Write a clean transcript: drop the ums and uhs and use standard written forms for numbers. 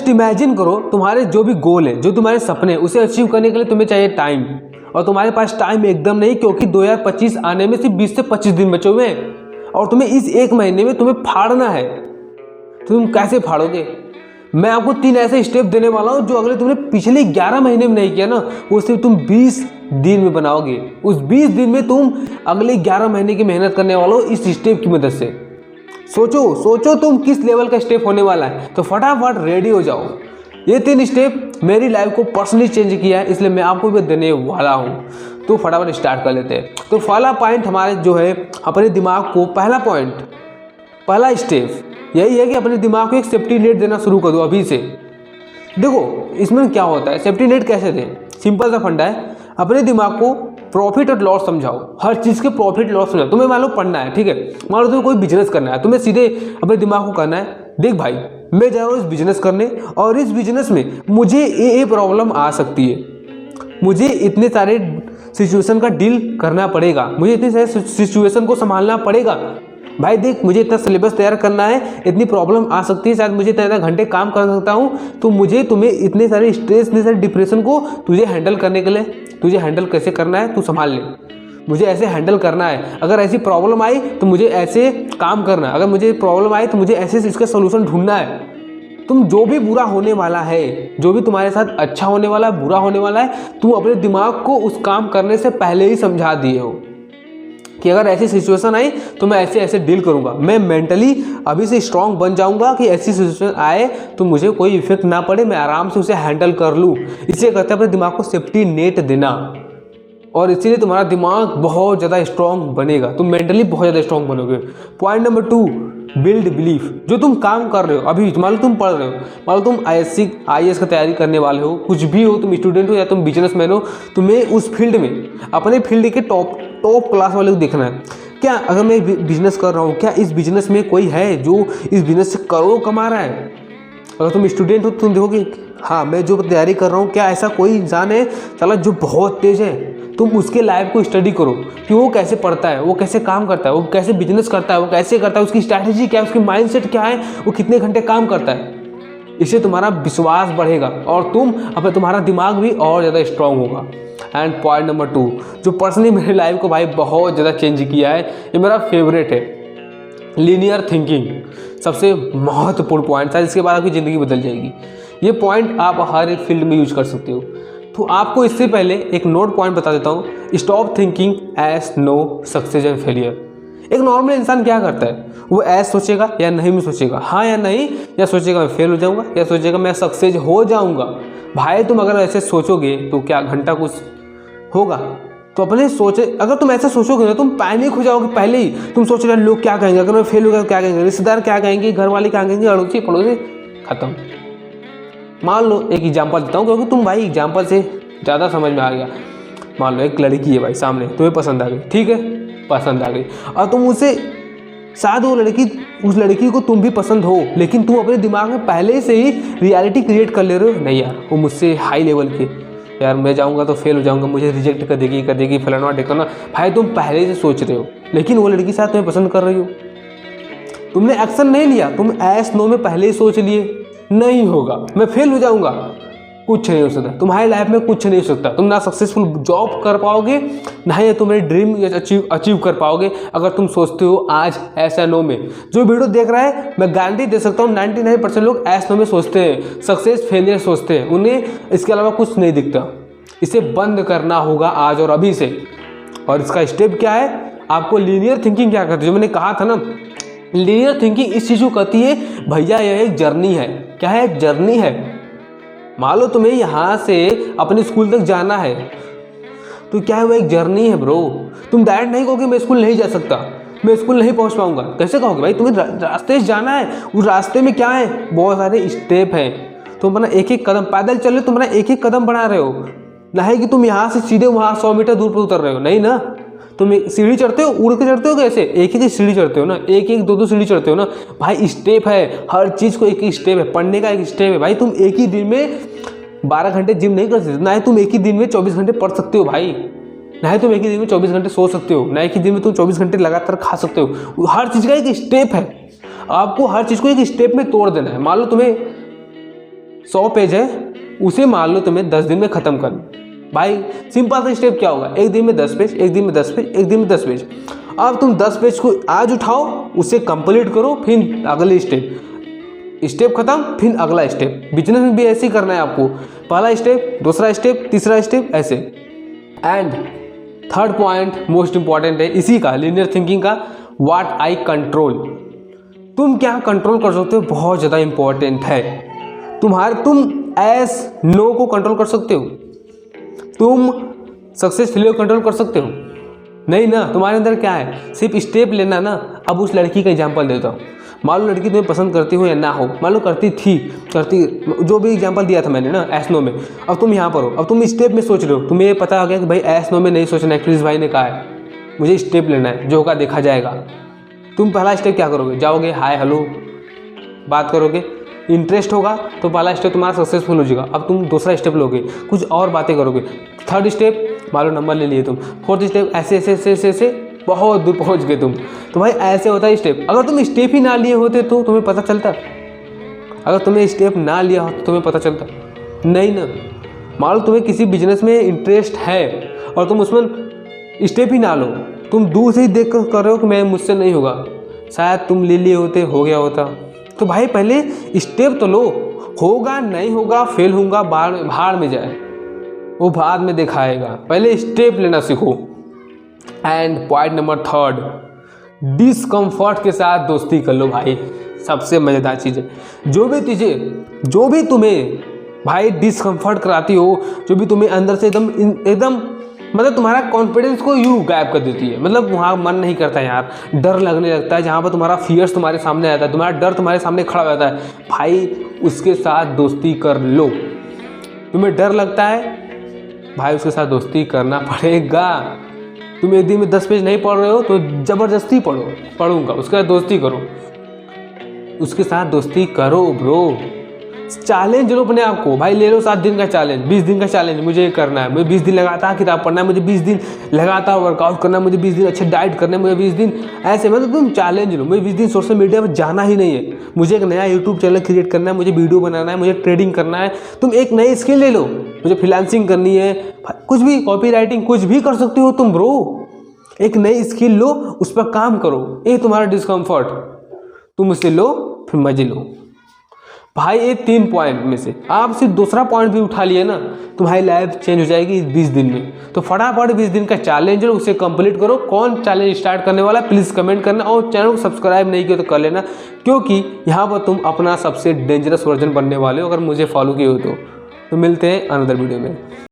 Just imagine करो, तुम्हारे जो भी गोल है, जो तुम्हारे सपने, उसे अचीव करने के लिए तुम्हें चाहिए टाइम, और तुम्हारे पास टाइम एकदम नहीं, क्योंकि 2025 आने में सिर्फ 20 से 25 दिन बचे हुए हैं और तुम्हें इस एक महीने में तुम्हें फाड़ना है। तुम कैसे फाड़ोगे? मैं आपको 3 ऐसे स्टेप देने वाला हूँ जो अगले तुमने पिछले 11 महीने में नहीं किया ना, वो सिर्फ तुम 20 दिन में बनाओगे। उस 20 दिन में तुम अगले 11 महीने की मेहनत करने वाले हो इस स्टेप की मदद से। सोचो तुम किस लेवल का स्टेप होने वाला है, तो फटाफट रेडी हो जाओ। ये 3 स्टेप मेरी लाइफ को पर्सनली चेंज किया है, इसलिए मैं आपको भी देने वाला हूँ। तो फटाफट स्टार्ट कर लेते हैं। तो पहला पॉइंट हमारे जो है, अपने दिमाग को, पहला स्टेप यही है कि अपने दिमाग को एक सेफ्टी नेट देना शुरू कर दो अभी से। देखो इसमें क्या होता है, सेफ्टी नेट कैसे दें? सिंपल सा फंडा है, अपने दिमाग को प्रॉफिट और लॉस समझाओ। हर चीज़ के प्रॉफिट लॉस समझाओ। तुम्हें मान लो पढ़ना है, ठीक है, मान लो तुम्हें कोई बिजनेस करना है, तुम्हें सीधे अपने दिमाग को कहना है, देख भाई मैं जा रहा हूँ इस बिजनेस करने, और इस बिजनेस में मुझे ये प्रॉब्लम आ सकती है, मुझे इतने सारे सिचुएशन का डील करना पड़ेगा, मुझे इतने सारे सिचुएशन को संभालना पड़ेगा। भाई देख, मुझे इतना सिलेबस तैयार करना है, इतनी प्रॉब्लम आ सकती है, शायद मुझे इतना घंटे काम कर सकता हूँ, तो तुम्हें इतने सारे स्ट्रेस, इतने सारे डिप्रेशन को तुझे हैंडल करने के लिए, तुझे हैंडल कैसे करना है तू संभाल ले। मुझे ऐसे हैंडल करना है, अगर ऐसी प्रॉब्लम आई तो मुझे ऐसे काम करना है, अगर मुझे प्रॉब्लम आई तो मुझे ऐसे इसका सोल्यूशन ढूंढना है। तुम जो भी बुरा होने वाला है, जो भी तुम्हारे साथ अच्छा होने वाला है, बुरा होने वाला है, तुम अपने दिमाग को उस काम करने से पहले ही समझा दिए हो कि अगर ऐसी सिचुएशन आई तो मैं ऐसे ऐसे डील करूंगा, मैं मेंटली अभी से स्ट्रांग बन जाऊंगा कि ऐसी सिचुएशन आए तो मुझे कोई इफेक्ट ना पड़े, मैं आराम से उसे हैंडल कर लूँ। इसे कहते हैं अपने दिमाग को सेफ्टी नेट देना, और इसीलिए तुम्हारा दिमाग बहुत ज़्यादा स्ट्रांग बनेगा, तुम मेंटली बहुत ज़्यादा स्ट्रांग बनोगे। Point number 2, build belief. जो तुम काम कर रहे हो अभी, मान लो तुम पढ़ रहे हो, मान लो तुम IAS का तैयारी करने वाले हो, कुछ भी हो, तुम स्टूडेंट हो या तुम बिजनेसमैन हो, तुम्हें उस फील्ड में, अपने फील्ड के टॉप क्लास वाले को देखना है। क्या अगर मैं बिजनेस कर रहा हूँ, क्या इस बिजनेस में कोई है जो इस बिजनेस से करोड़ों कमा रहा है? अगर तुम स्टूडेंट हो तो तुम देखोगे, हाँ मैं जो तैयारी कर रहा हूँ, क्या ऐसा कोई इंसान है चला जो बहुत तेज है? तुम उसके लाइफ को स्टडी करो कि वो कैसे पढ़ता है, वो कैसे काम करता है, वो कैसे बिजनेस करता है, वो कैसे करता है, उसकी स्ट्रैटेजी क्या है, उसकी माइंडसेट क्या है, वो कितने घंटे काम करता है। इससे तुम्हारा विश्वास बढ़ेगा और तुम्हारा दिमाग भी और ज़्यादा स्ट्रांग होगा। एंड पॉइंट नंबर 2, जो पर्सनली मेरी लाइफ को भाई बहुत ज़्यादा चेंज किया है, ये मेरा फेवरेट है, लीनियर थिंकिंग। सबसे महत्वपूर्ण पॉइंट था, इसके बाद आपकी ज़िंदगी बदल जाएगी। ये पॉइंट आप हर एक फील्ड में यूज कर सकते हो। तो आपको इससे पहले एक नोट पॉइंट बता देता हूँ, stop thinking as no success and failure. एक नॉर्मल इंसान क्या करता है, वो ऐज सोचेगा या नहीं में सोचेगा, हाँ या नहीं, या सोचेगा मैं फेल हो जाऊंगा, या सोचेगा मैं सक्सेस हो जाऊंगा। भाई तुम अगर ऐसे सोचोगे तो क्या घंटा कुछ होगा? तो अपने सोचे, अगर तुम ऐसा सोचोगे ना, तुम पैनिक हो जाओगे। पहले ही तुम सोच रहे लोग क्या कहेंगे, अगर मैं फेल हो गया तो क्या कहेंगे, रिश्तेदार क्या कहेंगे, घर वाले क्या कहेंगे, अड़ोसी पड़ोसी, खत्म। मान लो एक एग्जाम्पल देता हूँ, क्योंकि तुम भाई एग्जाम्पल से ज़्यादा समझ में आ गया। मान लो एक लड़की है भाई सामने, तुम्हें पसंद आ गई, ठीक है, पसंद आ गई, और तुम उसे, शायद उस लड़की को तुम भी पसंद हो, लेकिन तुम अपने दिमाग में पहले से ही रियलिटी क्रिएट कर ले रहे हो, नहीं यार वो मुझसे हाई लेवल की, यार मैं जाऊंगा तो फेल हो जाऊंगा, मुझे रिजेक्ट कर देगी फलाना ढिकाना। भाई तुम पहले से सोच रहे हो, लेकिन वो लड़की शायद तुम्हें पसंद कर रही हो, तुमने एक्शन नहीं लिया, तुम एस नो में पहले ही सोच लिए, नहीं होगा, मैं फेल हो जाऊंगा, कुछ नहीं हो सकता तुम्हारी लाइफ में, कुछ नहीं हो सकता। तुम ना सक्सेसफुल जॉब कर पाओगे, ना ही तुम्हारी ड्रीम अचीव कर पाओगे, अगर तुम सोचते हो आज ऐसा नो में। जो वीडियो देख रहा है, मैं गारंटी दे सकता हूँ 99% लोग ऐस नो में सोचते हैं, सक्सेस फेलियर सोचते हैं, उन्हें इसके अलावा कुछ नहीं दिखता। इसे बंद करना होगा आज और अभी से। और इसका स्टेप क्या है, आपको लीनियर थिंकिंग क्या करती है, जो मैंने कहा था ना, लीनियर थिंकिंग इस चीज़ को कहती है, भैया यह एक जर्नी है। क्या है? एक जर्नी है। मान लो तुम्हें यहाँ से अपने स्कूल तक जाना है, तो क्या है, वो एक जर्नी है ब्रो। तुम डायरेक्ट नहीं कहोगे मैं स्कूल नहीं जा सकता, मैं स्कूल नहीं पहुँच पाऊंगा, कैसे कहोगे भाई? तुम्हें रास्ते से जाना है, उस रास्ते में क्या है, बहुत सारे स्टेप हैं। तुम अपना एक एक कदम पैदल चल रहे हो, तुम अपना एक एक कदम बढ़ा रहे हो, ना है कि तुम यहाँ से सीधे वहाँ 100 मीटर दूर पर उतर रहे हो, नहीं ना। तुम सीढ़ी चढ़ते हो, उड़ के चढ़ते हो, कैसे? एक ही सीढ़ी चढ़ते हो ना, एक दो सीढ़ी चढ़ते हो ना भाई। स्टेप है, हर चीज़ को एक ही स्टेप है, पढ़ने का एक स्टेप है भाई। तुम एक ही दिन में 12 घंटे जिम नहीं कर सकते, ना ही तुम एक ही दिन में 24 घंटे पढ़ सकते हो भाई, ना ही तुम एक ही दिन में 24 घंटे सो सकते हो, ना एक ही दिन में तुम 24 घंटे लगातार खा सकते हो। हर चीज़ का एक स्टेप है, आपको हर चीज़ को एक स्टेप में तोड़ देना है। मान लो तुम्हें 100 पेज है, उसे मान लो तुम्हें 10 दिन में ख़त्म करना। भाई सिंपल सा स्टेप क्या होगा, एक दिन में 10 पेज, एक दिन में 10 पेज, एक दिन में 10 पेज। अब तुम 10 पेज को आज उठाओ, उसे कंप्लीट करो, फिर अगले स्टेप खत्म, फिर अगला स्टेप। बिजनेस में भी ऐसे ही करना है आपको, पहला स्टेप, दूसरा स्टेप, तीसरा स्टेप, ऐसे। And third point most important है इसी का, लीनियर थिंकिंग का, व्हाट आई कंट्रोल। तुम क्या कंट्रोल कर सकते हो, बहुत ज़्यादा इंपॉर्टेंट है। तुम एस नो को कंट्रोल कर सकते हो, तुम सक्सेस फेलियर को कंट्रोल कर सकते हो नहीं ना। तुम्हारे अंदर क्या है, सिर्फ स्टेप लेना ना। अब उस लड़की का एग्जांपल देता हूँ। मान लो लड़की तुम्हें पसंद करती हो या ना हो, मान लो करती, जो भी एग्जांपल दिया था मैंने ना एस नो में। अब तुम यहाँ पर हो, अब तुम स्टेप में सोच रहे हो, तुम्हें पता हो गया कि भाई एस नो में नहीं सोचना है, क्रिस भाई ने कहा है मुझे स्टेप लेना है, जो होगा देखा जाएगा। तुम पहला स्टेप क्या करोगे, जाओगे हाय हेलो बात करोगे, इंटरेस्ट होगा तो पहला स्टेप तुम्हारा सक्सेसफुल हो जाएगा। अब तुम दूसरा स्टेप लोगे, कुछ और बातें करोगे। थर्ड स्टेप मान लो नंबर ले लिए तुम, फोर्थ स्टेप ऐसे ऐसे ऐसे ऐसे ऐसे बहुत दूर पहुंच गए तुम। तो भाई ऐसे होता है स्टेप। अगर तुम स्टेप ही ना लिए होते तो तुम्हें पता चलता, अगर तुमने स्टेप ना लिया हो तो तुम्हें पता चलता नहीं ना। मान लो तुम्हें किसी बिजनेस में इंटरेस्ट है और तुम उसमें स्टेप ही ना लो, तुम दूर से ही देख कर रहे हो कि मैं मुझसे नहीं होगा, शायद तुम ले लिए होते, हो गया होता। तो भाई पहले स्टेप तो लो, होगा नहीं होगा, फेल होगा, भाड़ में जाए, वो बाद में दिखाएगा, पहले स्टेप लेना सीखो। And point number third, discomfort के साथ दोस्ती कर लो भाई। सबसे मज़ेदार चीज़ है, जो भी तुम्हें भाई डिस्कम्फर्ट कराती हो, जो भी तुम्हें अंदर से एकदम मतलब तुम्हारा कॉन्फिडेंस को यूँ गायब कर देती है। मतलब वहाँ मन नहीं करता यार, डर लगने लगता है, जहाँ पर तुम्हारा फियर्स तुम्हारे सामने आता है, तुम्हारा डर तुम्हारे सामने खड़ा हो जाता है, भाई उसके साथ दोस्ती कर लो। तुम्हें डर लगता है भाई, उसके साथ दोस्ती करना पड़ेगा। तुम एक दिन में 10 पेज नहीं पढ़ रहे हो तो ज़बरदस्ती पढ़ूंगा, उसके साथ दोस्ती करो, उसके साथ दोस्ती करो ब्रो। चैलेंज लो अपने आप को भाई, ले लो 7 दिन का चैलेंज, 20 दिन का चैलेंज, मुझे ये करना है, मुझे 20 दिन लगातार किताब पढ़ना है, मुझे 20 दिन लगातार वर्कआउट करना है, मुझे 20 दिन अच्छे डाइट करना है, मुझे 20 दिन ऐसे, मतलब तुम चैलेंज लो। मुझे 20 दिन सोशल मीडिया पर जाना ही नहीं है, मुझे एक नया यूट्यूब चैनल क्रिएट करना है, मुझे वीडियो बनाना है, मुझे ट्रेडिंग करना है। तुम एक नई स्किल ले लो, मुझे फ्रीलांसिंग करनी है, कुछ भी, कॉपी राइटिंग, कुछ भी कर सकते हो तुम ब्रो। एक नई स्किल लो, उस पर काम करो। ये तुम्हारा डिस्कम्फर्ट तुम उससे लो, फिर मजे लो भाई। ये 3 पॉइंट में से आप सिर्फ दूसरा पॉइंट भी उठा लिए ना, तुम्हारी लाइफ चेंज हो जाएगी 20 दिन में। तो फटाफट 20 दिन का चैलेंज है, उसे कंप्लीट करो। कौन चैलेंज स्टार्ट करने वाला है प्लीज़ कमेंट करना, और चैनल को सब्सक्राइब नहीं किया तो कर लेना, क्योंकि यहाँ पर तुम अपना सबसे डेंजरस वर्जन बनने वाले हो अगर मुझे फॉलो किए हो तो। मिलते हैं अनदर वीडियो में।